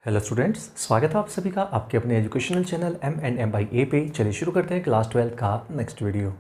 Hello students, स्वागत है आप सभी का आपके अपने एजुकेशनल चैनल M&M/A पे। चलिए शुरू करते हैं क्लास 12 का नेक्स्ट वीडियो।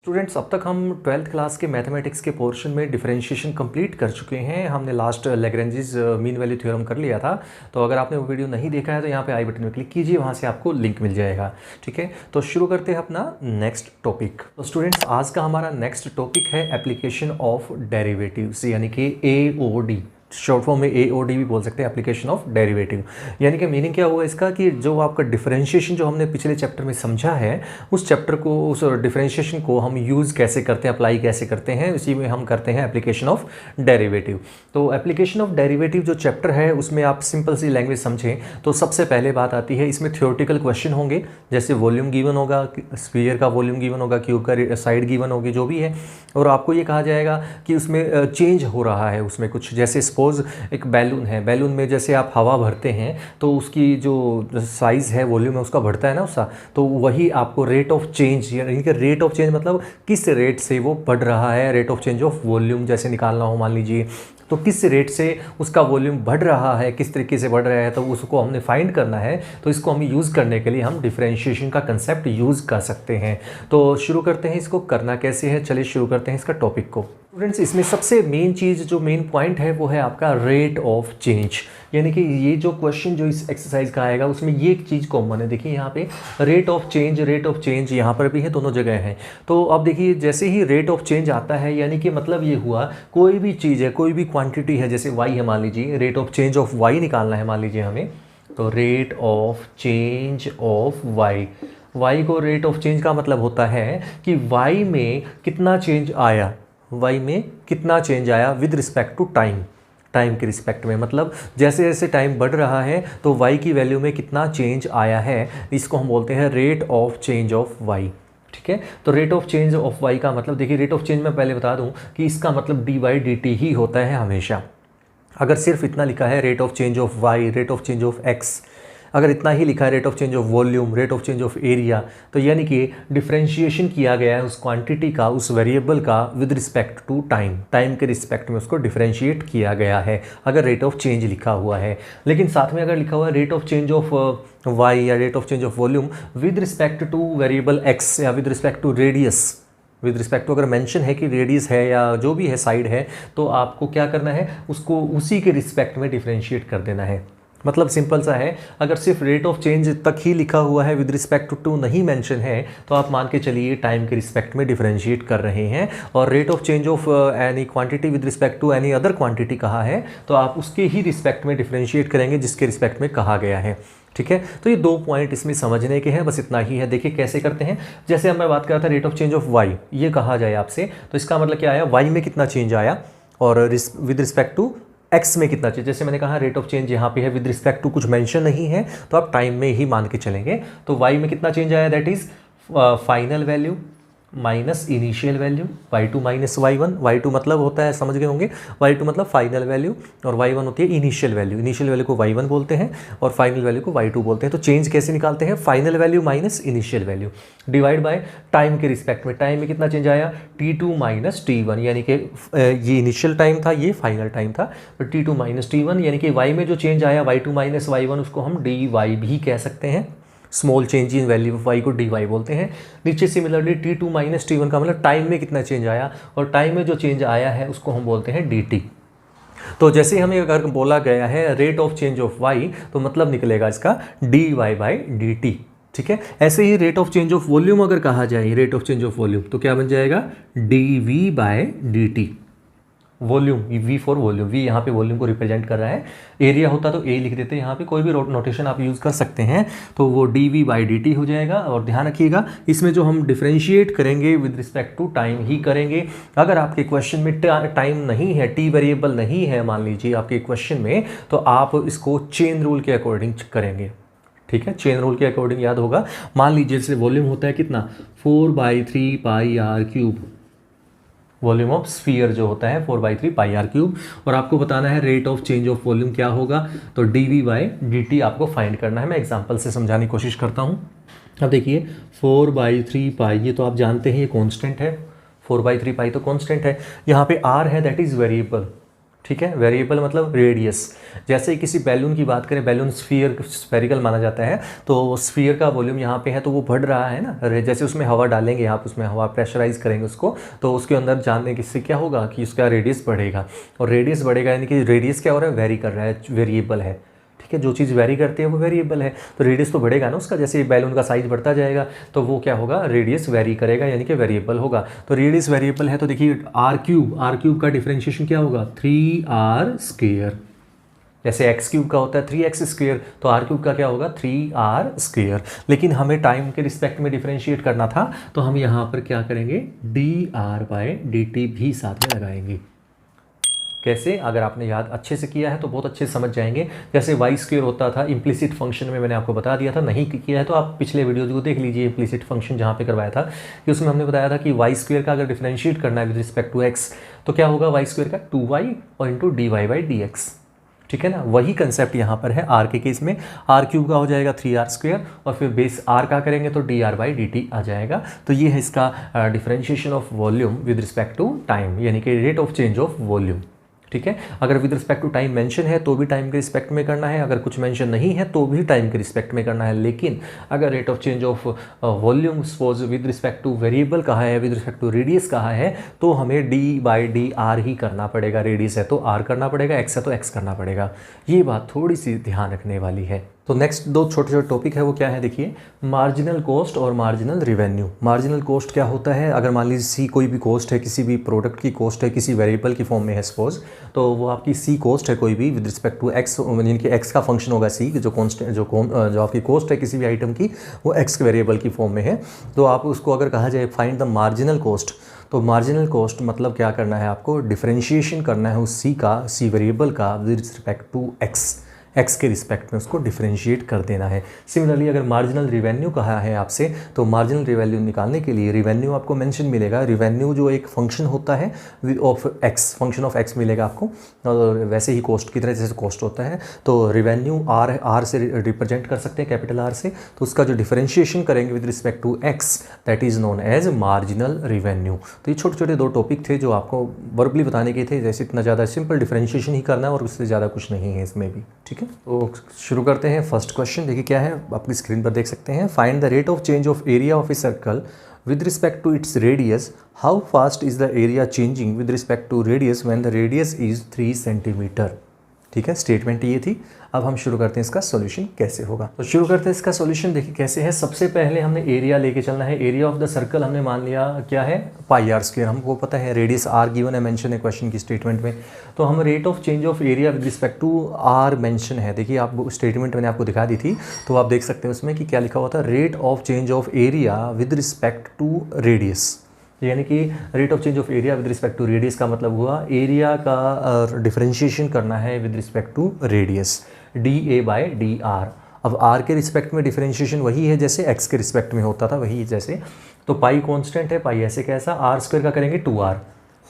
स्टूडेंट्स, अब तक हम 12th क्लास के मैथमेटिक्स के पोर्शन में डिफरेंशिएशन कंप्लीट कर चुके हैं। हमने last Lagrange's mean value theorem कर लिया था। तो अगर आपने वो वीडियो नहीं देखा है तो यहाँ पे आई बटन में क्लिक कीजिए, वहाँ से आपको लिंक मिल जाएगा। ठीक है, तो शुरू करते हैं अपना नेक्स्ट टॉपिक। तो स्टूडेंट्स, आज का हमारा नेक्स्ट टॉपिक है एप्लीकेशन ऑफ डेरिवेटिव्स, यानी कि AOD। शॉर्ट फॉर्म में AOD भी बोल सकते हैं, एप्लीकेशन ऑफ डेरिवेटिव। यानी कि मीनिंग क्या हुआ इसका कि जो आपका डिफरेंशिएशन जो हमने पिछले चैप्टर में समझा है, उस चैप्टर को, उस डिफरेंशिएशन को हम यूज़ कैसे करते हैं, अप्लाई कैसे करते हैं, उसी में हम करते हैं एप्लीकेशन ऑफ डेरिवेटिव। तो एप्लीकेशन ऑफ डेरिवेटिव जो चैप्टर है उसमें आप सिंपल सी लैंग्वेज समझें तो सबसे पहले बात आती है, इसमें थ्योरेटिकल क्वेश्चन होंगे, जैसे वॉल्यूम गिवन होगा, स्फीयर का वॉल्यूम गिवन होगा, क्यूब का साइड गिवन होगी, जो भी है। और आपको ये कहा जाएगा कि उसमें चेंज हो रहा है, उसमें कुछ, जैसे सपोज एक बैलून है, बैलून में जैसे आप हवा भरते हैं तो उसकी जो साइज़ है, वॉल्यूम है, उसका बढ़ता है ना उसका, तो वही आपको रेट ऑफ चेंज, यानी कि रेट ऑफ चेंज मतलब किस रेट से वो बढ़ रहा है, rate of change of volume जैसे निकालना हो मान लीजिए, तो किस रेट से उसका वॉल्यूम बढ़ रहा है, किस तरीके से बढ़ रहा है, तो उसको हमने फाइंड करना है। तो इसको हम यूज़ करने के लिए हम डिफरेंशिएशन का कंसेप्ट यूज़ कर सकते हैं। तो शुरू करते हैं, इसको करना कैसे है, चलिए शुरू करते हैं इसका टॉपिक को। स्टूडेंट्स, इसमें सबसे मेन चीज़, जो मेन पॉइंट है वो है आपका रेट ऑफ चेंज। यानी कि ये जो क्वेश्चन जो इस एक्सरसाइज का आएगा उसमें ये एक चीज़ कॉमन है। देखिए यहाँ पे रेट ऑफ चेंज यहाँ पर भी है, दोनों जगह है। तो अब देखिए जैसे ही रेट ऑफ चेंज आता है, यानी कि मतलब ये हुआ कोई भी चीज़ है, कोई भी क्वांटिटी है, जैसे y है मान लीजिए, rate of change of y निकालना है मान लीजिए हमें, तो rate of change of y को, रेट ऑफ चेंज का मतलब होता है कि y में कितना चेंज आया, y में कितना चेंज आया with respect to time, time के रिस्पेक्ट में, मतलब जैसे जैसे टाइम बढ़ रहा है तो y की वैल्यू में कितना चेंज आया है, इसको हम बोलते हैं rate of change of y। ठीक है, तो rate of change of y का मतलब, देखिए रेट ऑफ चेंज मैं पहले बता दूं कि इसका मतलब dy/dt ही होता है हमेशा। अगर सिर्फ इतना लिखा है rate of change of y, rate of change of x, अगर इतना ही लिखा है rate of change of volume, rate of change of area, तो यानी कि डिफरेंशिएशन किया गया है उस क्वांटिटी का, उस वेरिएबल का with respect to time, time के रिस्पेक्ट में उसको डिफरेंशिएट किया गया है, अगर रेट ऑफ चेंज लिखा हुआ है। लेकिन साथ में अगर लिखा हुआ है rate of change of Y या rate of change of volume with respect to variable X या with respect to radius, with respect to अगर मेंशन है कि रेडियस है या जो भी है साइड है, तो आपको क्या करना है, उसको उसी के रिस्पेक्ट में डिफरेंशिएट कर देना है। मतलब सिंपल सा है, अगर सिर्फ रेट ऑफ चेंज तक ही लिखा हुआ है, विद रिस्पेक्ट टू नहीं मेंशन है, तो आप मान के चलिए टाइम के रिस्पेक्ट में डिफरेंशिएट कर रहे हैं। और rate of change of any quantity with respect to any other quantity कहा है, तो आप उसके ही रिस्पेक्ट में डिफरेंशिएट करेंगे जिसके रिस्पेक्ट में कहा गया है। ठीक है, तो ये दो पॉइंट इसमें समझने के हैं, बस इतना ही है। देखिए कैसे करते हैं, जैसे अब मैं बात कर रहा था rate of change of y, ये कहा जाए आपसे, तो इसका मतलब क्या आया, वाई में कितना चेंज आया और विद रिस्पेक्ट टू एक्स में कितना चेंज। जैसे मैंने कहा रेट ऑफ चेंज यहाँ पे है, विद रिस्पेक्ट टू कुछ मेंशन नहीं है, तो आप टाइम में ही मान के चलेंगे। तो y में कितना चेंज आया, that is final value minus initial value, y2 minus y1 मतलब होता है, समझ गए होंगे, y2 मतलब फाइनल वैल्यू और y1 होती है इनिशियल वैल्यू। इनिशियल वैल्यू को y1 बोलते हैं और फाइनल वैल्यू को y2 बोलते हैं। तो चेंज कैसे निकालते हैं, final value minus initial value divide by time के रिस्पेक्ट में, टाइम में कितना चेंज आया, t2 माइनस t1, यानी कि ये इनिशियल टाइम था, ये फाइनल टाइम था, तो t2 माइनस t1, यानी कि y में जो चेंज आया y2 माइनस y1, उसको हम dy भी कह सकते हैं। Small change in value of y को dy बोलते हैं। नीचे सिमिलरली t2 माइनस t1 का मतलब टाइम में कितना चेंज आया, और टाइम में जो चेंज आया है उसको हम बोलते हैं dt। तो जैसे हमें अगर बोला गया है rate of change of y, तो मतलब निकलेगा इसका dy/dt। ठीक है, ऐसे ही rate of change of volume अगर कहा जाए, rate of change of volume, तो क्या बन जाएगा dv/dt। Volume, v for volume, v यहाँ पे वॉल्यूम को रिप्रेजेंट कर रहा है, एरिया होता तो a लिख देते हैं, यहाँ पे कोई भी नोटेशन आप यूज़ कर सकते हैं, तो वो dv/dt हो जाएगा। और ध्यान रखिएगा, इसमें जो हम डिफरेंशिएट करेंगे विद रिस्पेक्ट टू टाइम ही करेंगे। अगर आपके क्वेश्चन में टाइम नहीं है, t वेरिएबल नहीं है मान लीजिए आपके क्वेश्चन में, तो आप इसको चेन रूल के अकॉर्डिंग करेंगे। ठीक है, चेन रूल के अकॉर्डिंग याद होगा। मान लीजिए जैसे वॉल्यूम होता है कितना, 4/3 पाई r cube, volume of sphere जो होता है 4/3 पाई आर क्यूब। और आपको बताना है rate of change of volume क्या होगा, तो dv/dt आपको फाइंड करना है। मैं एग्जांपल से समझाने की कोशिश करता हूँ। अब देखिए 4/3 पाई, ये तो आप जानते हैं ये कांस्टेंट है, 4/3 पाई तो कांस्टेंट है। यहाँ पे r है दैट इज़ वेरिएबल, ठीक है। वेरिएबल मतलब रेडियस। जैसे ही किसी बैलून की बात करें, बैलून स्फेरिकल माना जाता है, तो स्फीयर का वॉल्यूम यहाँ पे है तो वो बढ़ रहा है ना। जैसे उसमें हवा डालेंगे आप, उसमें हवा प्रेशराइज करेंगे उसको, तो उसके अंदर जानने किससे क्या होगा कि उसका रेडियस बढ़ेगा। और रेडियस बढ़ेगा यानी कि रेडियस क्या हो रहा है, वेरी कर रहा है, वेरिएबल है, ठीक है। जो चीज़ वेरी करती है वो वेरिएबल है, तो रेडियस तो बढ़ेगा ना उसका। जैसे बैलून का साइज बढ़ता जाएगा तो वो क्या होगा, रेडियस वेरी करेगा यानी कि वेरिएबल होगा। तो रेडियस वेरिएबल है तो देखिए आर क्यूब का डिफरेंशिएशन क्या होगा, 3r²। जैसे एक्स क्यूब का होता है 3x², तो आर क्यूब का क्या होगा, 3r²। लेकिन हमें टाइम के रिस्पेक्ट में डिफरेंशिएट करना था, तो हम यहाँ पर क्या करेंगे, dr/dt भी साथ में लगाएंगे। कैसे, अगर आपने याद अच्छे से किया है तो बहुत अच्छे से समझ जाएंगे। जैसे y² होता था इम्प्लिसिट फंक्शन में, मैंने आपको बता दिया था, नहीं किया है तो आप पिछले वीडियोज़ को देख लीजिए। इम्प्लिसिट फंक्शन जहाँ पे करवाया था कि उसमें हमने बताया था कि y² का अगर डिफरेंशिएट करना है विद रिस्पेक्ट टू x, तो क्या होगा, y² का 2y और इंटू dy/dx, ठीक है ना। वही कंसेप्ट यहाँ पर है r के केस में। r³ का हो जाएगा 3r² और फिर बेस r का करेंगे तो dr/dt आ जाएगा। तो ये है इसका differentiation of volume with respect to time, यानी कि rate of change of volume, ठीक है। अगर with respect to time mention है तो भी टाइम के रिस्पेक्ट में करना है, अगर कुछ मेंशन नहीं है तो भी टाइम के रिस्पेक्ट में करना है। लेकिन अगर rate of change of volume suppose with respect to variable कहा है, विद रिस्पेक्ट टू रेडियस कहा है, तो हमें d/dr ही करना पड़ेगा। रेडियस है तो r करना पड़ेगा, x है तो x करना पड़ेगा। ये बात थोड़ी सी ध्यान रखने वाली है। तो नेक्स्ट दो छोटे छोटे टॉपिक है वो क्या है, देखिए मार्जिनल कॉस्ट और मार्जिनल रिवेन्यू। मार्जिनल कॉस्ट क्या होता है, अगर मान लीजिए सी कोई भी कॉस्ट है, किसी भी प्रोडक्ट की कॉस्ट है, किसी वेरिएबल की फॉर्म में है सपोज, तो वो आपकी सी कॉस्ट है कोई भी विद रिस्पेक्ट टू एक्स, यानी कि एक्स का फंक्शन होगा सी, जो कॉन्स्टेंट जो आपकी कॉस्ट है किसी भी आइटम की, वो एक्स वेरिएबल की फॉर्म में है। तो आप उसको अगर कहा जाए फाइंड द मार्जिनल कॉस्ट, तो मार्जिनल कॉस्ट मतलब क्या करना है, आपको डिफरेंशिएशन करना है उस सी का, सी वेरिएबल का विद रिस्पेक्ट टू एक्स के रिस्पेक्ट में उसको डिफरेंशिएट कर देना है। सिमिलरली अगर मार्जिनल रिवेन्यू कहा है आपसे, तो मार्जिनल रिवेन्यू निकालने के लिए रिवेन्यू आपको मेंशन मिलेगा। रिवेन्यू जो एक फंक्शन होता है of x, function of x मिलेगा आपको, और वैसे ही कॉस्ट की तरह जैसे कॉस्ट होता है, तो रिवेन्यू आर से रिप्रेजेंट कर सकते हैं, कैपिटल आर से। तो उसका जो डिफरेंशिएशन करेंगे with respect to x, that is known as marginal revenue. तो ये छोटे छोटे दो टॉपिक थे जो आपको वर्बली बताने के थे। जैसे इतना ज़्यादा सिंपल डिफरेंशिएशन ही करना है और उससे ज़्यादा कुछ नहीं है इसमें भी, ठीक है। तो शुरू करते हैं। फर्स्ट क्वेश्चन देखिए क्या है, आपकी स्क्रीन पर देख सकते हैं। Find the rate of change of area of a circle with respect to its radius, how fast is the area changing with respect to radius when the radius is 3 centimetre. ठीक है, statement ये थी। अब हम शुरू करते हैं इसका सॉल्यूशन कैसे होगा। तो शुरू करते हैं इसका सॉल्यूशन। देखिए कैसे है, सबसे पहले हमने एरिया लेके चलना है। एरिया ऑफ द सर्कल हमने मान लिया क्या है, पाई आर स्क्वायर। हमको पता है रेडियस आर गिवन है, मेंशन है क्वेश्चन की स्टेटमेंट में। तो हम rate of change of area with respect to r mention है। देखिए आप स्टेटमेंट मैंने आपको दिखा दी थी, तो आप देख सकते हैं उसमें कि क्या लिखा हुआ था, rate of change of area with respect to radius. यानी कि rate of change of area with respect to radius का मतलब हुआ एरिया का डिफरेंशिएशन करना है with respect to radius, dA/dr। अब r के रिस्पेक्ट में डिफरेंशिएशन वही है जैसे x के रिस्पेक्ट में होता था, वही जैसे। तो पाई कांस्टेंट है, पाई ऐसे कैसा, r स्क्वायर का करेंगे 2r।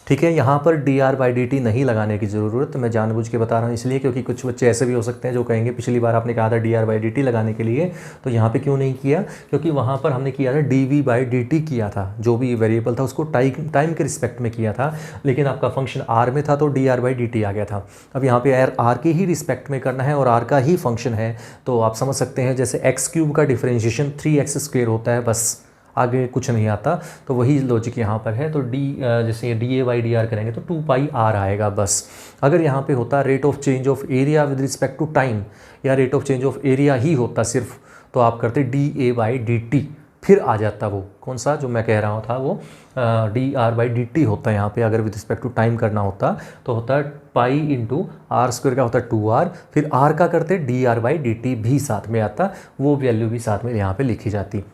ठीक है, यहाँ पर dr/dt नहीं लगाने की ज़रूरत, मैं जानबूझ के बता रहा हूँ इसलिए क्योंकि कुछ बच्चे ऐसे भी हो सकते हैं जो कहेंगे पिछली बार आपने कहा था dr/dt लगाने के लिए, तो यहाँ पे क्यों नहीं किया, क्योंकि वहाँ पर हमने किया था dv/dt किया था, जो भी वेरिएबल था उसको टाइम के रिस्पेक्ट में किया था, लेकिन आपका फंक्शन r में था तो dr/dt आ गया था। अब यहाँ पे r के ही रिस्पेक्ट में करना है और r का ही फंक्शन है, तो आप समझ सकते हैं जैसे x³ का डिफरेंशिएशन 3x² होता है, बस आगे कुछ नहीं आता। तो वही लॉजिक यहाँ पर है। तो जैसे dA/dr करेंगे तो 2πr आएगा बस। अगर यहाँ पे होता rate of change of area with respect to time, या rate of change of area ही होता सिर्फ, तो आप करते dA/dt, फिर आ जाता वो कौन सा जो मैं कह रहा था, वो dr/dt होता है यहाँ पे। अगर विद रिस्पेक्ट टू टाइम करना होता तो होता पाई इंटू आर स्क्वायर का होता 2r, फिर r का करते dr/dt भी साथ में आता, वो वैल्यू भी साथ में यहाँ पे लिखी जाती।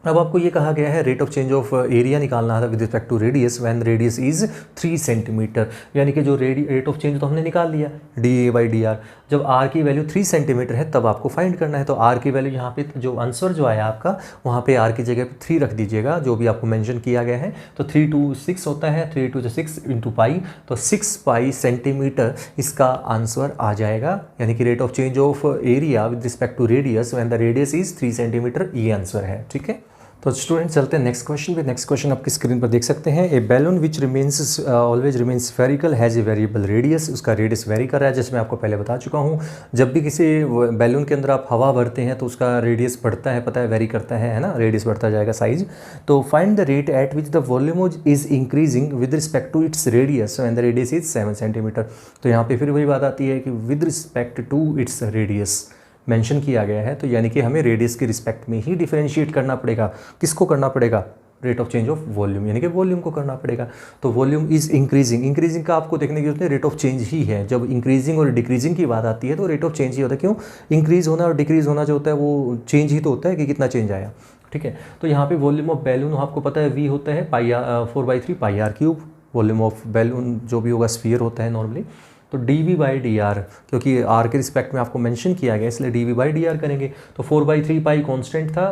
अब आपको ये कहा गया है rate of change of area निकालना था with respect to radius when radius is 3 centimetre, यानी कि जो रेट ऑफ चेंज तो हमने निकाल लिया dA/dr। जब r की वैल्यू 3 सेंटीमीटर है तब आपको फाइंड करना है। तो r की वैल्यू यहाँ पे जो आंसर जो आया आपका वहाँ पे r की जगह पे 3 रख दीजिएगा, जो भी आपको मेंशन किया गया है। तो 3 2 6 होता है, 3 2 6 इंटू पाई, तो 6 पाई सेंटीमीटर इसका आंसर आ जाएगा, यानी कि rate of change of area with respect to radius when the radius is 3 centimetre, ये आंसर है। ठीक है, तो स्टूडेंट चलते हैं नेक्स्ट क्वेश्चन पे। नेक्स्ट क्वेश्चन आपकी स्क्रीन पर देख सकते हैं। A balloon which remains always remains spherical has a variable radius, उसका रेडियस वेरी कर रहा है, जैसे मैं आपको पहले बता चुका हूँ। जब भी किसी बैलून के अंदर आप हवा भरते हैं तो उसका रेडियस बढ़ता है, पता है, वेरी करता है ना, रेडियस बढ़ता जाएगा साइज। तो find the rate at which the volume is increasing with respect to its radius and the radius is 7 centimetre. तो यहाँ पे फिर वही बात आती है कि with respect to its radius mention किया गया है, तो यानी कि हमें रेडियस के रिस्पेक्ट में ही डिफरेंशिएट करना पड़ेगा। किसको करना पड़ेगा? Rate of change of volume, यानी कि वॉल्यूम को करना पड़ेगा। तो वॉल्यूम इज इंक्रीजिंग, इंक्रीजिंग का आपको देखने की जरूरत है, रेट ऑफ चेंज ही है। जब इंक्रीजिंग और डिक्रीजिंग की बात आती है तो रेट ऑफ चेंज ही होता है। क्यों? इंक्रीज होना और डिक्रीज होना जो होता है वो चेंज ही तो होता है कि कितना चेंज आया। ठीक है, तो यहाँ पे वॉल्यूम ऑफ बैलून आपको पता है v होता है पाई 4/3 पाई r cube. Volume of balloon जो भी होगा स्फीयर होता है नॉर्मली। तो dV/dr, क्योंकि r के रिस्पेक्ट में आपको मेंशन किया गया इसलिए dV/dr करेंगे। तो 4/3 पाई कांस्टेंट था,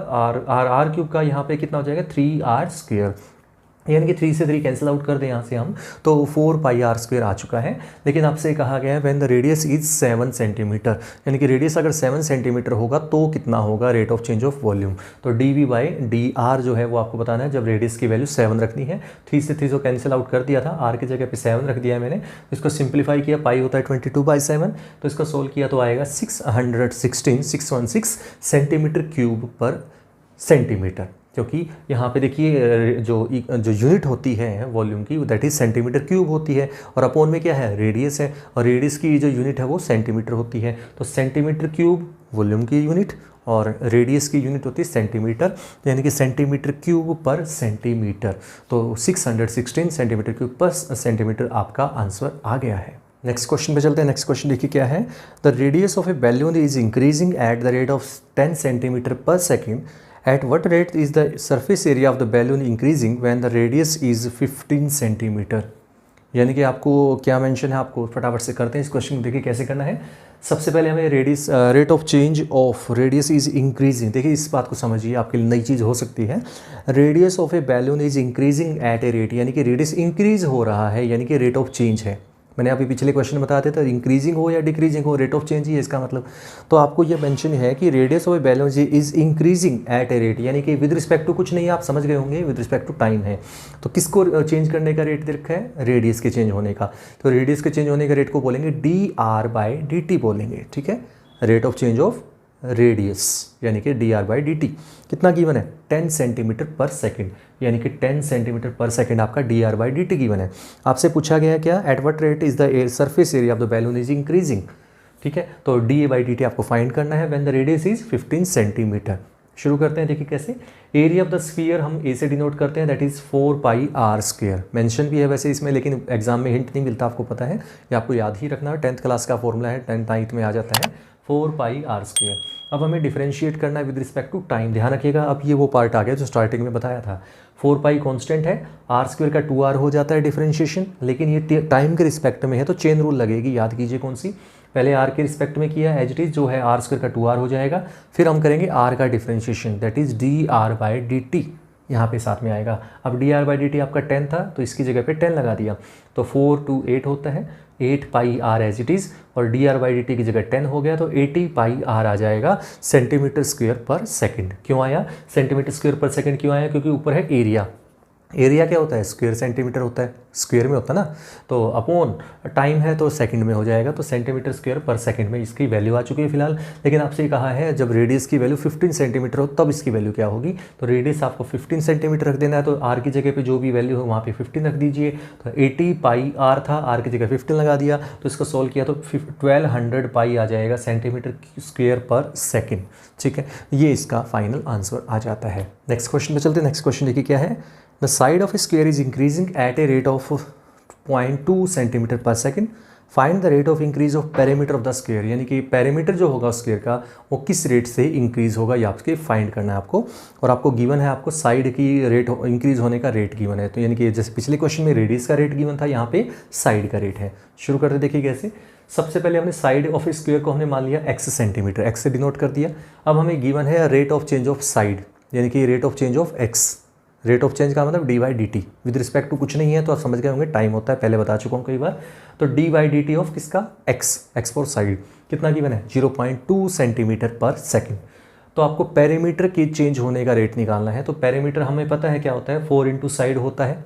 r क्यूब का यहाँ पे कितना हो जाएगा 3r², यानी कि 3 से 3 कैंसिल आउट कर दें यहाँ से हम, तो 4 पाई r² आ चुका है। लेकिन आपसे कहा गया है when the radius is 7 centimetre, यानी कि रेडियस अगर 7 सेंटीमीटर होगा तो कितना होगा rate of change of volume. तो dV/dr जो है वो आपको बताना है। जब रेडियस की वैल्यू 7 रखनी है, 3 से 3 को कैंसिल आउट कर दिया था, r की जगह पे 7 रख दिया है मैंने। तो इसको सिंप्लीफाई किया, पाई होता है 22/7, तो इसको सोल्व किया तो आएगा 616 सेंटीमीटर क्यूब पर सेंटीमीटर। क्योंकि यहाँ पे देखिए जो यूनिट होती है वॉल्यूम की दैट इज़ सेंटीमीटर क्यूब होती है, और अपोन में क्या है, रेडियस है, और रेडियस की जो यूनिट है वो सेंटीमीटर होती है। तो सेंटीमीटर क्यूब वॉल्यूम की यूनिट और रेडियस की यूनिट होती है सेंटीमीटर, यानी कि सेंटीमीटर क्यूब पर सेंटीमीटर। तो 616 सेंटीमीटर क्यूब पर सेंटीमीटर आपका आंसर आ गया है। नेक्स्ट क्वेश्चन पे चलते हैं। नेक्स्ट क्वेश्चन देखिए क्या है। The radius of A balloon is increasing at the rate of 10 centimetre per second. At what rate is the surface area of the balloon increasing when the radius is 15 centimetre? यानी कि आपको क्या mention है, आपको फटाफट से करते हैं इस क्वेश्चन को। देखिए कैसे करना है। सबसे पहले हमें radius rate of change of radius is increasing, देखिए इस बात को समझिए, आपके लिए नई चीज़ हो सकती है। Radius of A balloon is increasing at a rate, यानी कि रेडियस इंक्रीज हो रहा है, यानी कि रेट ऑफ चेंज है। मैंने अभी पिछले क्वेश्चन में बताया था इंक्रीजिंग हो या डिक्रीजिंग हो, रेट ऑफ चेंज ही है इसका मतलब। तो आपको ये मेंशन है कि radius of A balloon is increasing at a rate, यानी कि विद रिस्पेक्ट टू कुछ नहीं, आप समझ गए होंगे, विद रिस्पेक्ट टू टाइम है। तो किसको चेंज करने का रेट दे रखा है? रेडियस के चेंज होने का। तो रेडियस के चेंज होने का रेट को बोलेंगे dr/dt बोलेंगे। ठीक है, rate of change of radius यानी कि dr/dt कितना गिवन है 10 सेंटीमीटर पर सेकेंड, यानी कि 10 सेंटीमीटर पर सेकेंड आपका dr/dt गिवन है। आपसे पूछा गया क्या, at what rate is the surface area of the balloon is increasing. ठीक है, तो dA/dt आपको फाइंड करना है when the radius is 15 centimetre. शुरू करते हैं, देखिए कैसे। एरिया ऑफ द स्फीयर हम ए से डिनोट करते हैं, that is 4 pi r²। Mention भी है वैसे इसमें, लेकिन एग्जाम में हिंट नहीं मिलता, आपको पता है, ये आपको याद ही रखना है। 10th क्लास का फॉर्मूला है, 10th 9th में आ जाता है 4 पाई r²। अब हमें डिफरेंशिएट करना है विद रिस्पेक्ट टू टाइम। ध्यान रखिएगा, अब ये वो पार्ट आ गया जो स्टार्टिंग में बताया था। 4 पाई कांस्टेंट है, r² का 2r हो जाता है डिफरेंशिएशन, लेकिन ये टाइम के रिस्पेक्ट में है तो चेन रूल लगेगी। याद कीजिए कौन सी, पहले r के रिस्पेक्ट में किया एज इट इज, जो है r² का 2r हो जाएगा। फिर हम करेंगे r का डिफरेंशिएशन, दैट इज dr/dt, यहाँ पे साथ में आएगा। अब dr/dt आपका 10 था तो इसकी जगह पे 10 लगा दिया, तो 4 to 8 होता है, 8 पाई r एज इट इज़, और dr/dt की जगह 10 हो गया तो 80 पाई r आ जाएगा सेंटीमीटर स्क्वायर पर सेकंड। क्यों आया सेंटीमीटर स्क्वायर पर सेकंड, क्यों आया? क्योंकि ऊपर है एरिया। एरिया क्या होता है? स्क्वायर सेंटीमीटर होता है, स्क्वायर में होता है ना, तो अपॉन टाइम है तो सेकंड में हो जाएगा, तो सेंटीमीटर स्क्वायर पर सेकंड में इसकी वैल्यू आ चुकी है फिलहाल। लेकिन आपसे ये कहा है जब रेडियस की वैल्यू 15 सेंटीमीटर हो तब इसकी वैल्यू क्या होगी। तो रेडियस आपको 15 सेंटीमीटर रख देना है, तो r की जगह पे जो भी वैल्यू है वहाँ पे 15 रख दीजिए। तो 80 पाई r था, r की जगह 15 लगा दिया, तो इसको सोल्व किया तो 1200 पाई आ जाएगा सेंटीमीटर स्क्वायर पर सेकेंड। ठीक है, ये इसका फाइनल आंसर आ जाता है। नेक्स्ट क्वेश्चन पे चलते हैं। नेक्स्ट क्वेश्चन देखिए क्या है। The side of a square is increasing at a rate of 0.2 centimetre per second find the rate of increase of perimeter of the square, यानी कि पेरीमीटर जो होगा स्क्वायर का वो किस रेट से इंक्रीज होगा, ये आपके फाइंड करना है आपको। और आपको गिवन है, आपको साइड की रेट इंक्रीज होने का रेट गिवन है। तो यानी कि जैसे पिछले क्वेश्चन में रेडियस का रेट गिवन था, यहाँ पे साइड का रेट है। शुरू करते देखिए कैसे। सबसे पहले हमने साइड ऑफ स्क्वायर को हमने मान लिया x सेंटीमीटर, x से डिनोट कर दिया। अब हमें गिवन है rate of change of side, यानी कि rate of change of x। Rate of change का मतलब dy/dt, विद रिस्पेक्ट टू कुछ नहीं है तो आप समझ गए होंगे, टाइम होता है, पहले बता चुका हूँ कई बार। तो dy/dt ऑफ किसका, x फॉर साइड, कितना गिवन है 0.2 सेंटीमीटर पर सेकेंड। तो आपको पेरीमीटर के चेंज होने का रेट निकालना है। तो पेरीमीटर हमें पता है क्या होता है, 4 इंटू साइड होता है।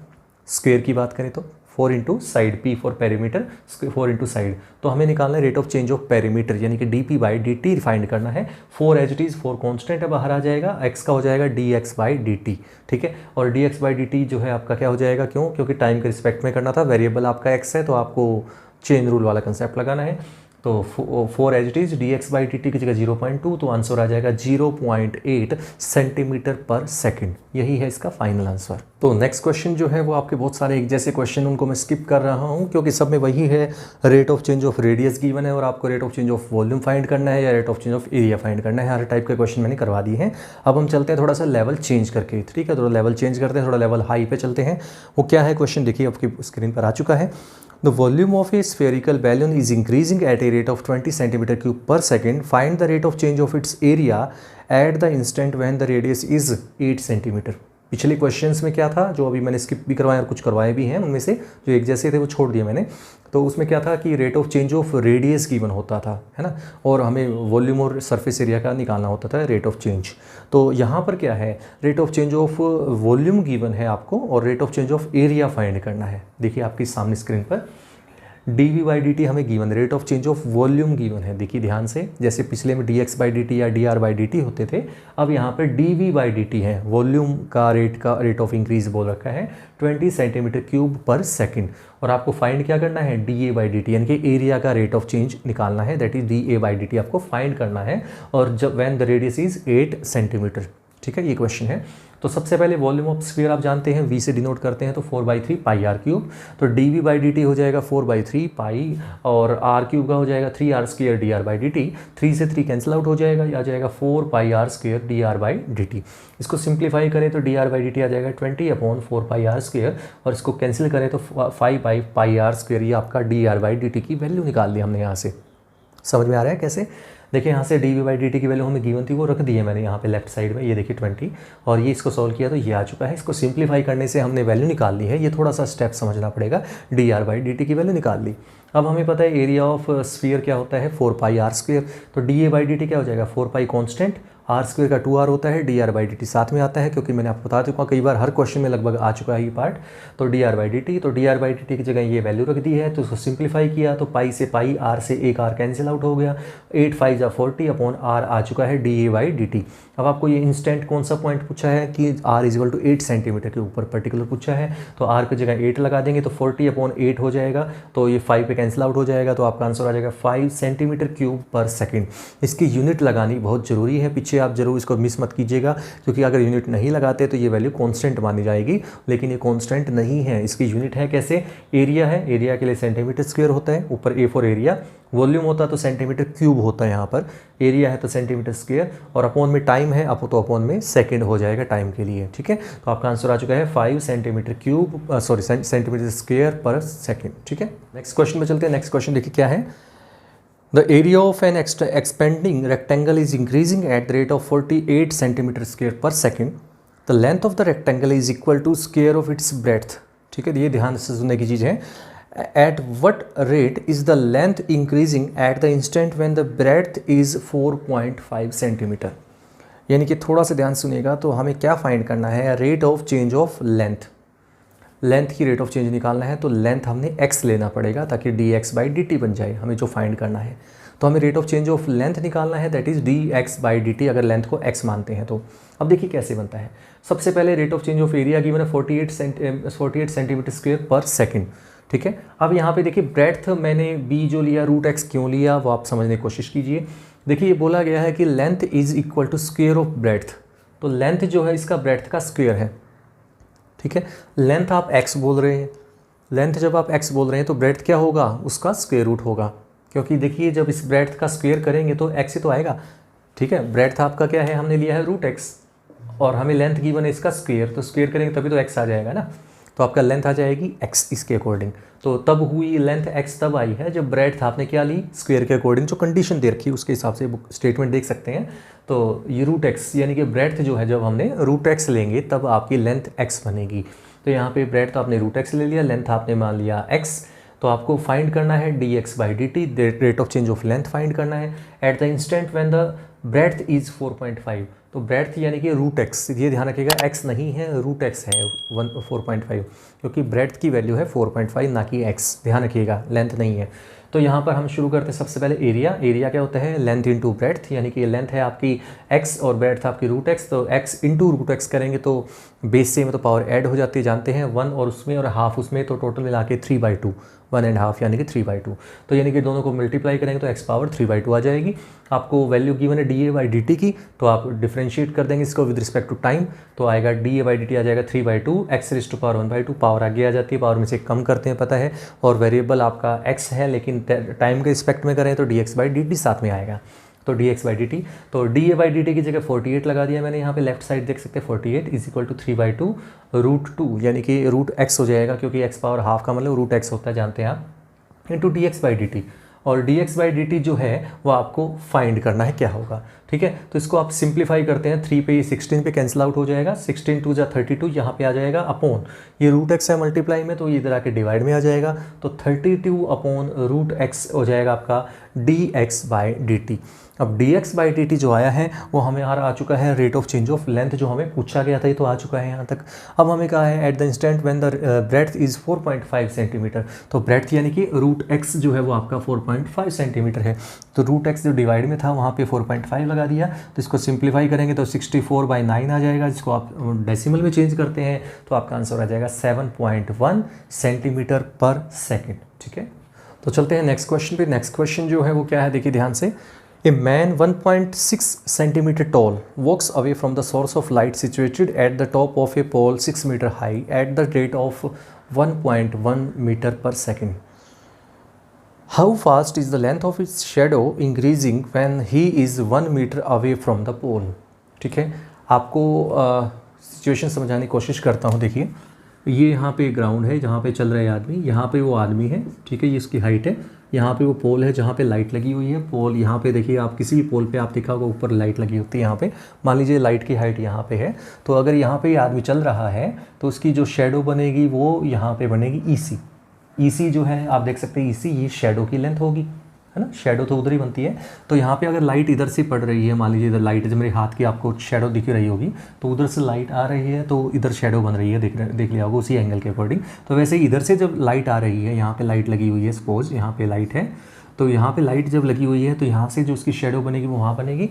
स्क्वायर की बात करें तो 4 into side, P for perimeter, 4 into side. तो हमें निकालना है rate of change of perimeter, यानी कि dp/dt फाइंड करना है। 4 एज इट इज़, 4 कॉन्स्टेंट है, बाहर आ जाएगा, x का हो जाएगा dx/dt, ठीक है। और dx/dt जो है आपका क्या हो जाएगा, क्यों, क्योंकि टाइम के रिस्पेक्ट में करना था, वेरिएबल आपका x है तो आपको चेन रूल वाला कंसेप्ट लगाना है। तो 4 एज इट इज, dx/dt की जगह 0.2, तो आंसर आ जाएगा 0.8 सेंटीमीटर पर सेकंड। यही है इसका फाइनल आंसर। तो नेक्स्ट क्वेश्चन जो है वो आपके बहुत सारे एक जैसे क्वेश्चन, उनको मैं स्किप कर रहा हूँ क्योंकि सब में वही है, rate of change of radius given है और आपको rate of change of volume find करना है या rate of change of area find करना है। हर टाइप के क्वेश्चन मैंने करवा दिए हैं। अब हम चलते हैं थोड़ा सा लेवल चेंज करके, ठीक है। थोड़ा लेवल चेंज करते हैं, थोड़ा लेवल हाई पे चलते हैं। वो क्या है क्वेश्चन, देखिए आपकी स्क्रीन पर आ चुका है। The volume of a spherical balloon is increasing at a rate of 20 centimeter cube per second. Find the rate of change of its area at the instant when the radius is 8 centimeter. पिछले questions में क्या था, जो अभी मैंने skip भी करवाया और कुछ करवाए भी हैं, उनमें से जो एक जैसे थे वो छोड़ दिए मैंने। तो उसमें क्या था कि rate of change of radius given होता था, है ना, और हमें वॉल्यूम और सरफेस एरिया का निकालना होता था रेट ऑफ चेंज। तो यहाँ पर क्या है, rate of change of volume given है आपको और rate of change of area find करना है। देखिए आपकी सामने स्क्रीन पर dv/dt हमें given, rate of change of volume given है। देखिए ध्यान से, जैसे पिछले में dx/dt या dr/dt होते थे, अब यहाँ पर dv/dt है। वॉल्यूम का रेट ऑफ इंक्रीज बोल रखा है 20 सेंटीमीटर क्यूब पर सेकंड। और आपको फाइंड क्या करना है, dA/dt, यानी कि एरिया का रेट ऑफ चेंज निकालना है, दैट इज dA/dt आपको फाइंड करना है। और जब when the radius is 8 centimetre, ठीक है, ये क्वेश्चन है। तो सबसे पहले वॉल्यूम ऑफ स्फीयर आप जानते हैं, v से डिनोट करते हैं, तो 4/3 पाई r क्यूब। तो dv/dt हो जाएगा 4/3 पाई, और r क्यूब का हो जाएगा 3r² dr/dt। 3 से 3 कैंसिल आउट हो जाएगा, आ जाएगा 4 पाई r² dr/dt। इसको सिंप्लीफाई करें तो dr/dt आ जाएगा 20/4 पाई r², और इसको कैंसिल करें तो 5 पाई r²। ये आपका dr/dt की वैल्यू निकाल ली हमने यहाँ से। समझ में आ रहा है कैसे? देखिए यहाँ से dv/dt की वैल्यू हमें गिवन थी, वो रख दी है मैंने यहाँ पे लेफ्ट साइड में, ये देखिए 20, और ये इसको सॉल्व किया तो ये आ चुका है। इसको सिंप्लीफाई करने से हमने वैल्यू निकाल ली है, ये थोड़ा सा स्टेप समझना पड़ेगा। dr/dt की वैल्यू निकाल ली। अब हमें पता है एरिया ऑफ स्फीयर क्या होता है, 4 पाई r²। तो dA/dt क्या हो जाएगा, 4 पाई कॉन्स्टेंट, r² का 2r होता है, dr/dt साथ में आता है, क्योंकि मैंने आपको बता चुका कई बार, हर क्वेश्चन में लगभग आ चुका है ये पार्ट। तो dr/dt, तो dr/dt की जगह ये वैल्यू रख दी है, तो उसको सिंप्लीफाई किया तो पाई से पाई, r से एक r कैंसिल आउट हो गया, 8 5 40/r आ चुका है dA/dt। अब आपको ये इंस्टेंट कौन सा पॉइंट पूछा है कि r = 8 सेंटीमीटर के ऊपर पर्टिकुलर पूछा है, तो r की जगह 8 लगा देंगे तो 40/8 हो जाएगा, तो ये 5 पे कैंसिल आउट हो जाएगा, तो आपका आंसर आ जाएगा 5 सेंटीमीटर क्यूब पर सेकेंड। इसकी यूनिट लगानी बहुत ज़रूरी है, पीछे आप जरूर इसको मिस मत कीजिएगा, क्योंकि अगर यूनिट नहीं लगाते तो ये वैल्यू कांस्टेंट मानी जाएगी, लेकिन ये कांस्टेंट नहीं है। इसकी यूनिट है कैसे, एरिया है, एरिया के लिए सेंटीमीटर स्क्वायर होता है, ऊपर A फॉर एरिया, वॉल्यूम होता है तो सेंटीमीटर क्यूब होता है, यहाँ पर एरिया है तो सेंटीमीटर स्क्वायर, और अपॉन में टाइम है, तो अपॉन में सेकंड हो जाएगा टाइम के लिए, ठीक है। तो आपका आंसर आ चुका है 5 centimetre cube, sorry centimetre square पर सेकंड, ठीक है। नेक्स्ट क्वेश्चन में चलते हैं। नेक्स्ट क्वेश्चन देखिए क्या है, The area of an expanding rectangle is increasing at the rate of 48 centimeter square per second. The length of the rectangle is equal to square of its breadth. ठीक है, ये ध्यान से सुनने की चीज़ है। At what rate is the length increasing at the instant when the breadth is 4.5 centimeter? यानी कि थोड़ा सा ध्यान सुनिएगा, तो हमें क्या फाइंड करना है, rate of change of length. Length की रेट ऑफ चेंज निकालना है, तो लेंथ हमने x लेना पड़ेगा ताकि dx/dt बन जाए, हमें जो फाइंड करना है। तो हमें rate of change of length निकालना है, दैट इज dx/dt, अगर लेंथ को x मानते हैं तो। अब देखिए कैसे बनता है। सबसे पहले rate of change of area given है 48 सेंटीमीटर स्क्वायर पर सेकेंड, ठीक है। अब यहाँ पे देखिए ब्रेड्थ मैंने b जो लिया, √x क्यों लिया वो आप समझने की कोशिश कीजिए। देखिए ये बोला गया है कि length is equal to square of breadth, तो लेंथ जो है इसका ब्रेड्थ का स्क्वायर है, ठीक है। लेंथ आप x बोल रहे हैं, लेंथ जब आप x बोल रहे हैं तो ब्रेड्थ क्या होगा, उसका स्क्वायर रूट होगा, क्योंकि देखिए जब इस ब्रेड्थ का स्क्वायर करेंगे तो x ही तो आएगा, ठीक है। ब्रेड्थ आपका क्या है, हमने लिया है रूट x और हमें लेंथ गिवन है इसका स्क्वायर, तो स्क्वायर करेंगे तभी तो x आ जाएगा ना, तो आपका लेंथ आ जाएगी x इसके अकॉर्डिंग। तो तब हुई लेंथ x तब आई है जब ब्रेड्थ आपने क्या ली, स्क्वायर के अकॉर्डिंग, जो कंडीशन दे रखी है उसके हिसाब से स्टेटमेंट देख सकते हैं। तो ये रूट x यानी कि ब्रेड्थ जो है जब हमने रूट x लेंगे तब आपकी लेंथ x बनेगी। तो यहाँ पे ब्रेड्थ आपने रूट x ले लिया, लेंथ आपने मान लिया x, तो आपको फाइंड करना है dx/dt, rate of change of length find करना है at the instant when the breadth is 4.5। तो ब्रेड्थ यानी कि रूट x, ये ध्यान रखिएगा x नहीं है, रूट x है 4.5, क्योंकि ब्रेड्थ की वैल्यू है 4.5 ना कि x, ध्यान रखिएगा, लेंथ नहीं है। तो यहाँ पर हम शुरू करते हैं सबसे पहले एरिया। एरिया क्या होता है, लेंथ इंटू ब्रेड्थ, यानी कि लेंथ है आपकी x और ब्रेड्थ आपकी रूट x, तो x इंटू रूट x करेंगे तो बेस से में तो पावर ऐड हो जाती है, जानते हैं, 1 और उसमें और हाफ उसमें, तो टोटल मिला के 3/2, 1.5 यानी कि 3/2। तो यानी कि दोनों को मल्टीप्लाई करेंगे तो x पावर 3/2 आ जाएगी। आपको वैल्यू गिवन है dA/dt की, तो आप डिफरेंशिएट कर देंगे इसको विद रिस्पेक्ट टू टाइम, तो आएगा dA/dt आ जाएगा 3/2, x raise to power 1/2, power आगे आ जाती है, पावर में से कम करते हैं पता है, और वेरिएबल आपका x है लेकिन टाइम के रिस्पेक्ट में करें तो dx/dt साथ में आएगा, तो dx/dt। तो dA/dt की जगह 48 लगा दिया मैंने, यहाँ पे लेफ्ट साइड देख सकते हैं 48 इज इक्वल टू 3/2 √2, यानी कि रूट x हो जाएगा, क्योंकि x पावर हाफ का मतलब रूट x होता है, जानते हैं आप, इंटू dx/dt। और dx/dt जो है वो आपको फाइंड करना है क्या होगा, ठीक है। तो इसको आप सिंप्लीफाई करते हैं, 3 पे ये 16 पे कैंसिल आउट हो जाएगा, 16 2 जा 32, यहाँ पे आ जाएगा अपॉन, ये रूट x है मल्टीप्लाई में, तो ये इधर आके डिवाइड में आ जाएगा, तो 32 अपॉन रूट x हो जाएगा आपका dx/dt। अब dx/dt जो आया है वो हमें आ चुका है rate of change of length, जो हमें पूछा गया था, ये तो आ चुका है यहाँ तक। अब हमें कहा है at the instant when the breadth is 4.5 centimetre, तो ब्रेड्थ यानी कि रूट x जो है वो आपका 4.5 सेंटीमीटर है, तो रूट x जो डिवाइड में था वहाँ पे 4.5 लगा दिया, तो इसको सिंप्लीफाई करेंगे तो 64/9 आ जाएगा, जिसको आप डेसिमल में चेंज करते हैं तो आपका आंसर आ जाएगा 7.1 सेंटीमीटर पर सेकेंड, ठीक है। तो चलते हैं नेक्स्ट क्वेश्चन पे। नेक्स्ट क्वेश्चन जो है वो क्या है, देखिए ध्यान से। A man 1.6 centimeter tall walks away from the source of light situated at the top of a pole 6 meter high at the rate of 1.1 meter per second. How fast is the length of his shadow increasing when he is 1 meter away from the pole? ठीक है, आपको situation समझाने की कोशिश करता हूँ। देखिए ये यहाँ पे ग्राउंड है जहाँ पे चल रहा है आदमी, यहाँ पे वो आदमी है, ठीक है, ये इसकी हाइट है, यहाँ पे वो पोल है जहाँ पे लाइट लगी हुई है, पोल यहाँ पे देखिए, आप किसी भी पोल पे आप देखा होगा ऊपर लाइट लगी होती है, यहाँ पे मान लीजिए लाइट की हाइट यहाँ पे है, तो अगर यहाँ पे ये आदमी चल रहा है तो उसकी जो शेडो बनेगी वो यहाँ पे बनेगी EC जो है आप देख सकते हैं, EC ये शेडो की लेंथ होगी, है ना, शेडो तो उधर ही बनती है। तो यहाँ पे अगर लाइट इधर से पड़ रही है, मान लीजिए इधर लाइट, जब मेरे हाथ की आपको शेडो दिख रही होगी, तो उधर से लाइट आ रही है तो इधर शेडो बन रही है, देख लिया होगा उसी एंगल के अकॉर्डिंग। तो वैसे ही इधर से जब लाइट आ रही है, यहाँ पे लाइट लगी हुई है, सपोज यहाँ पे लाइट है, तो यहाँ पे लाइट जब लगी हुई है तो यहाँ से जो उसकी शेडो बनेगी वो वहाँ बनेगी।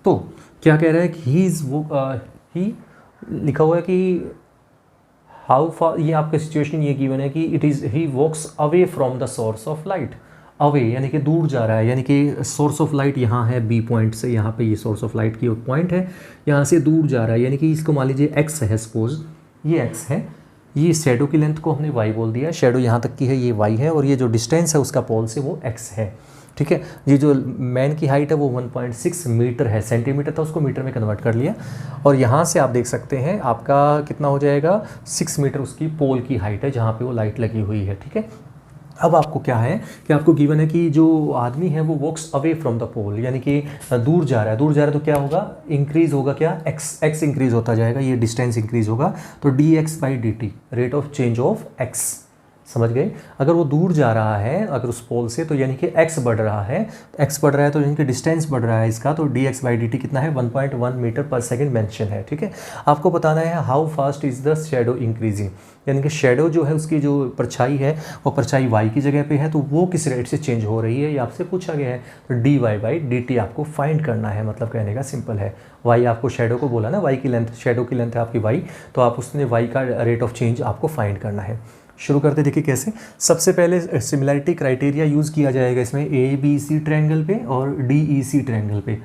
तो क्या कह रहा है कि ही लिखा हुआ है कि हाउ फार, ये आपका सिचुएशन ये गिवन है कि it is he walks away from the source of light, away यानी कि दूर जा रहा है, यानी कि सोर्स ऑफ लाइट यहाँ है बी पॉइंट से, यहाँ पे ये सोर्स ऑफ लाइट की पॉइंट है, यहाँ से दूर जा रहा है, यानी कि इसको मान लीजिए x है, सपोज ये x है, ये शेडो की लेंथ को हमने y बोल दिया, शेडो यहाँ तक की है, ये y है, और ये जो डिस्टेंस है उसका पोल से वो x है, ठीक है। ये जो मैन की हाइट है वो 1.6 मीटर है, सेंटीमीटर था उसको मीटर में कन्वर्ट कर लिया, और यहाँ से आप देख सकते हैं आपका कितना हो जाएगा, 6 मीटर उसकी पोल की हाइट है जहाँ पे वो लाइट लगी हुई है, ठीक है। अब आपको क्या है कि आपको गिवन है कि जो आदमी है वो वॉक्स अवे फ्रॉम द पोल, यानी कि दूर जा रहा है, दूर जा रहा है तो क्या होगा, इंक्रीज़ होगा, क्या x इंक्रीज़ होता जाएगा, ये डिस्टेंस इंक्रीज़ होगा, तो dx/dt rate of change of x, समझ गए। अगर वो दूर जा रहा है अगर उस पोल से, तो यानी कि x बढ़ रहा है, x बढ़ रहा है तो यानी कि डिस्टेंस बढ़ रहा है इसका, तो dx/dt कितना है, 1.1 मीटर पर सेकेंड मेंशन है, ठीक है। आपको बताना है how fast is the shadow increasing, यानी कि शेडो जो है उसकी जो परछाई है वो परछाई y की जगह पे है, तो वो किस रेट से चेंज हो रही है ये आपसे पूछा गया है, तो dy/dt आपको फाइंड करना है, मतलब कहने का सिंपल है। y आपको शेडो को बोला ना, y की लेंथ, शेडो की लेंथ है आपकी y, तो आप उसने y का रेट ऑफ चेंज आपको फाइंड करना है। शुरू करते देखिए कैसे। सबसे पहले सिमिलैरिटी क्राइटेरिया यूज़ किया जाएगा इसमें ABC ट्रायंगल पे और DEC ट्रायंगल पे,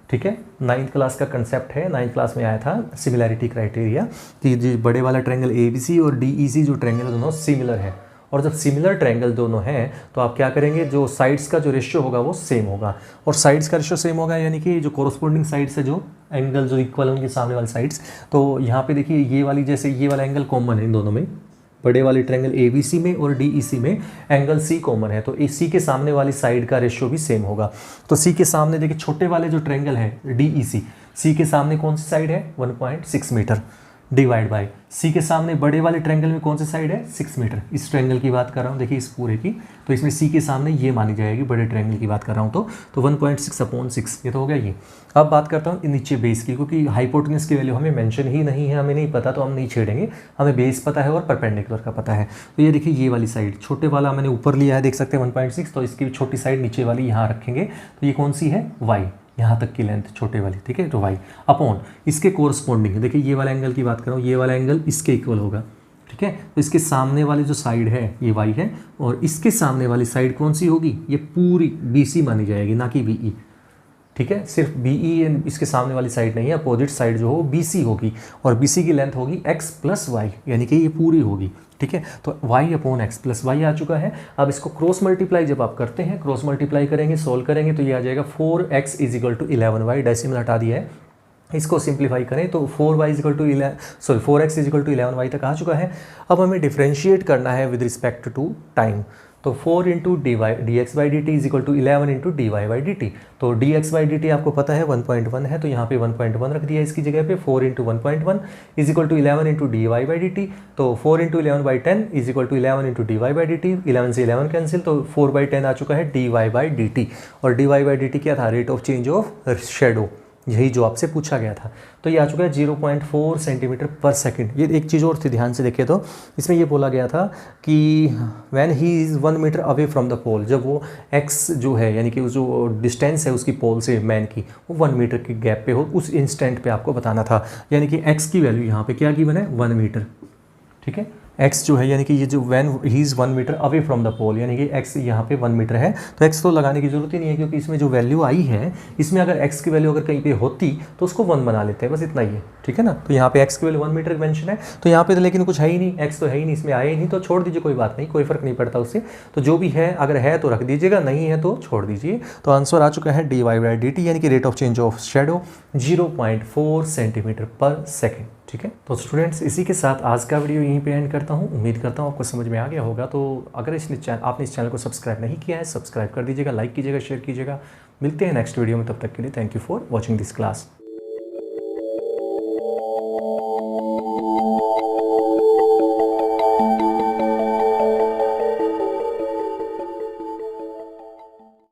ठीक है। 9th क्लास का कंसेप्ट है, 9th क्लास में आया था सिमिलैरिटी क्राइटेरिया कि जो बड़े वाला ट्रायंगल ABC और DEC जो ट्रायंगल है दोनों सिमिलर है, और जब सिमिलर ट्रायंगल दोनों हैं तो आप क्या करेंगे, जो साइड्स का जो रेशियो होगा वो सेम होगा। और साइड्स का रेशियो सेम होगा यानी कि जो कोरोस्पोंडिंग साइड्स है, जो एंगल जो इक्वल होंगे सामने वाले साइड्स, तो यहाँ पे देखिए ये वाली, जैसे ये वाला एंगल कॉमन है इन दोनों में, बड़े वाले ट्रायंगल ABC में और DEC में एंगल C कॉमन है, तो C के सामने वाली साइड का रेशियो भी सेम होगा। तो C के सामने देखिए छोटे वाले जो ट्रायंगल है DEC, C के सामने कौन सी साइड है 1.6 मीटर डिवाइड बाय C के सामने बड़े वाले ट्रायंगल में कौन सी साइड है 6 मीटर। इस ट्रायंगल की बात कर रहा हूँ, देखिए इस पूरे की, तो इसमें C के सामने ये मानी जाएगी, बड़े ट्रायंगल की बात कर रहा हूँ तो 1.6/6 ये तो हो गया ये। अब बात करता हूँ नीचे बेस की, क्योंकि हाइपोटेन्यूज की वैल्यू हमें मेंशन ही नहीं है, हमें नहीं पता तो हम नहीं छेड़ेंगे, हमें बेस पता है और परपेंडिकुलर का पता है। तो ये देखिए ये वाली साइड, छोटे वाला मैंने ऊपर लिया है, देख सकते हैं 1.6, तो इसकी छोटी साइड नीचे वाली यहाँ रखेंगे, तो ये कौन सी है y, यहाँ तक की लेंथ छोटे वाली, ठीक है, तो y अपॉन इसके कोरस्पॉन्डिंग है, देखिए ये वाला एंगल की बात कर रहा हूँ, ये वाला एंगल इसके इक्वल होगा, ठीक है। तो इसके सामने वाली जो साइड है ये y है, और इसके सामने वाली साइड कौन सी होगी, ये पूरी BC मानी जाएगी, ना कि BE, ठीक है। सिर्फ BE इसके सामने वाली साइड नहीं है, अपोजिट साइड जो हो BC होगी, और BC की लेंथ होगी x प्लस वाई, यानी कि ये पूरी होगी, ठीक है। तो y upon X plus Y आ चुका है। अब इसको क्रॉस मल्टीप्लाई जब आप करते हैं, क्रॉस मल्टीप्लाई करेंगे, सोल्व करेंगे, तो ये आ जाएगा 4x = 11y, डेसिमल हटा दिया है, इसको सिंप्लीफाई करें तो 4x = 11y तक आ चुका है। अब हमें डिफ्रेंशिएट करना है विद रिस्पेक्ट टू टाइम, तो 4 × dx/dt = 11 × dy/dt। तो dx/dt आपको पता है 1.1 है, तो यहाँ पे 1.1 रख दिया इसकी जगह पे, 4 × 1.1 = 11 × dy/dt। तो 4 × 11/10 = 11 × dy/dt, 11 से 11 कैंसिल, तो 4/10 आ चुका है dy/dt। और dy/dt क्या था, rate of change of shadow, यही जो आपसे पूछा गया था। तो ये आ चुका है 0.4 सेंटीमीटर/सेकंड। ये एक चीज़ और थी, ध्यान से देखिए, तो इसमें ये बोला गया था कि when he is 1 metre away from the pole, जब वो x जो है यानी कि जो डिस्टेंस है उसकी पोल से मैन की, वो 1 मीटर के गैप पे हो, उस इंस्टेंट पे आपको बताना था। यानी कि x की वैल्यू यहाँ पे क्या गिवन है 1 मीटर, ठीक है। x जो है यानी कि ये जो when he is 1 metre away from the pole, यानी कि x यहाँ पे 1 मीटर है, तो x तो लगाने की जरूरत ही नहीं है, क्योंकि इसमें जो वैल्यू आई है, इसमें अगर x की वैल्यू अगर कहीं पे होती तो उसको 1 बना लेते हैं, बस इतना ही है, ठीक है ना। तो यहाँ पे x की वैल्यू 1 मीटर मेंशन है, तो यहाँ पे तो लेकिन कुछ है ही नहीं, x तो है ही नहीं, इसमें आया ही नहीं, तो छोड़ दीजिए, कोई बात नहीं, कोई फर्क नहीं पड़ता उससे। तो जो भी है, अगर है तो रख दीजिएगा, नहीं है तो छोड़ दीजिए। तो आंसर आ चुका है dy/dt, यानी कि rate of change of shadow 0.4 सेंटीमीटर/सेकंड, ठीक है। तो स्टूडेंट्स, इसी के साथ आज का वीडियो यहीं पे एंड करता हूँ। उम्मीद करता हूँ आपको समझ में आ गया होगा। तो अगर आपने इस चैनल को सब्सक्राइब नहीं किया है, सब्सक्राइब कर दीजिएगा, लाइक कीजिएगा, शेयर कीजिएगा। मिलते हैं नेक्स्ट वीडियो में, तब तक के लिए thank you for watching this class.